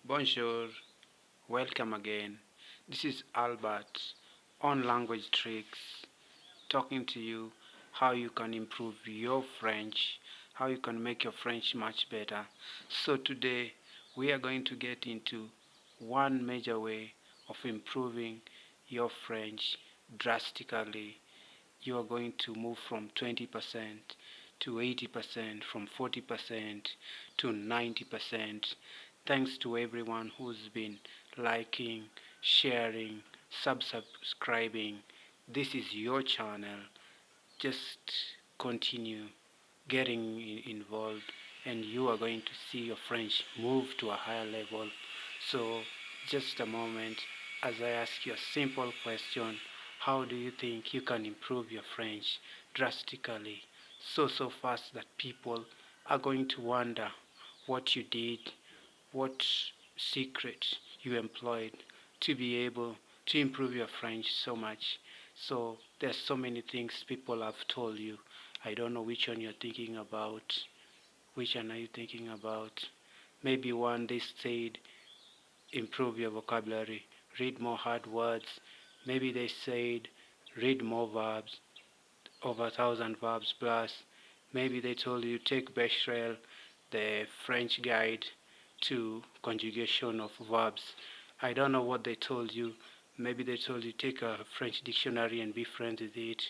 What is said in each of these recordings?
Bonjour, welcome again. This is Albert on Language Tricks, talking to you how you can improve your French, how you can make your French much better. So today we are going to get into one major way of improving your French drastically. You are going to move from 20% to 80%, from 40% to 90%. Thanks to everyone who's been liking, sharing, subscribing. This is your channel. Just continue getting involved and you are going to see your French move to a higher level. So just a moment as I ask you a simple question. How do you think you can improve your French drastically so fast that people are going to wonder what you did, what secret you employed to be able to improve your French so much? So there's so many things people have told you. I don't know which one you're thinking about. Which one are you thinking about? Maybe one they said improve your vocabulary, read more hard words. Maybe they said read more verbs, over 1,000 verbs plus. Maybe they told you take Bechrel, the French guide to conjugation of verbs. I don't know what they told you. Maybe they told you take a French dictionary and be friends with it.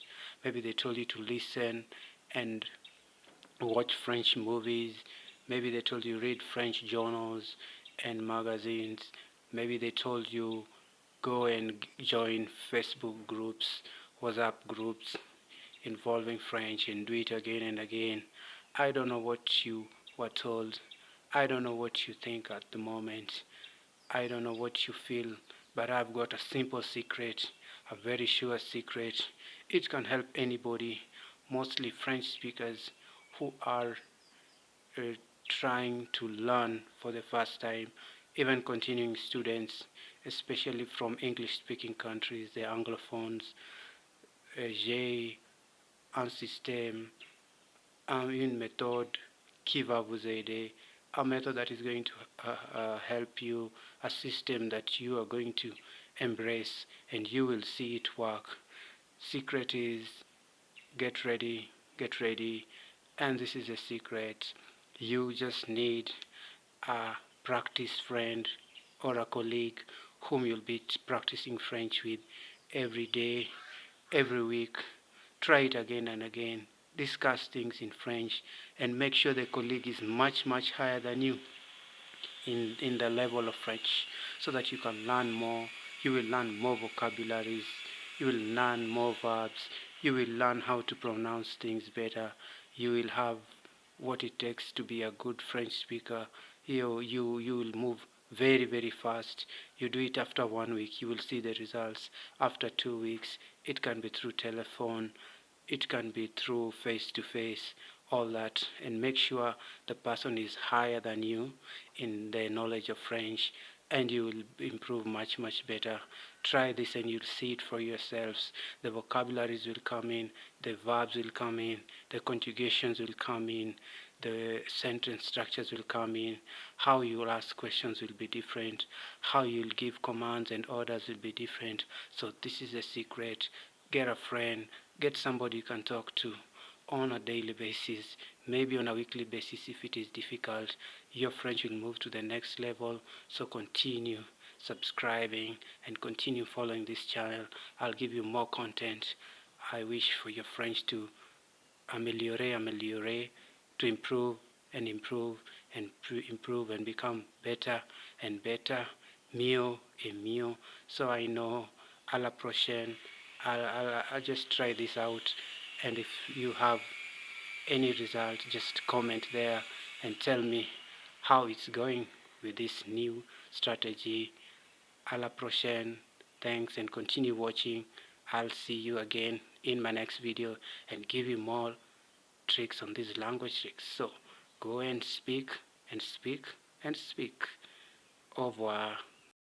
Maybe they told you to listen and watch French movies. Maybe they told you read French journals and magazines. Maybe they told you go and join Facebook groups, WhatsApp groups involving French and do it again and again. I don't know what you were told. I don't know what you think at the moment. I don't know what you feel, but I've got a simple secret, a very sure secret. It can help anybody, mostly French speakers who are uh, trying to learn for the first time, even continuing students, especially from English-speaking countries, the Anglophones. J'ai un système, une méthode qui va vous aider, a method that is going to help you, a system that you are going to embrace and you will see it work. Secret is get ready, and this is a secret. You just need a practice friend or a colleague whom you'll be practicing French with every day, every week. Try it again and again. Discuss things in French and make sure the colleague is much higher than you in the level of French so that you can learn more. You will learn more vocabularies. You will learn more verbs. You will learn how to pronounce things better. You will have what it takes to be a good French speaker. You will move very fast. You do it after 1 week, you will see the results. After 2 weeks, it can be through telephone, it can be through face to face, all that. And make sure the person is higher than you in the knowledge of French, and you will improve much better. Try this and you'll see it for yourselves. The vocabularies will come in, the verbs will come in, the conjugations will come in, the sentence structures will come in, how you will ask questions will be different, how you'll give commands and orders will be different. So this is a secret. Get a friend, get somebody you can talk to on a daily basis, maybe on a weekly basis if it is difficult. Your French will move to the next level. So continue subscribing and continue following this channel. I'll give you more content. I wish for your French to améliorer, to improve and improve and become better and better, mieux et mieux. So I know à la prochaine. I'll just try this out, and if you have any result, just comment there and tell me how it's going with this new strategy. À la prochaine. Thanks and continue watching. I'll see you again in my next video and give you more tricks on these language tricks. So go and speak and speak and speak. Au revoir.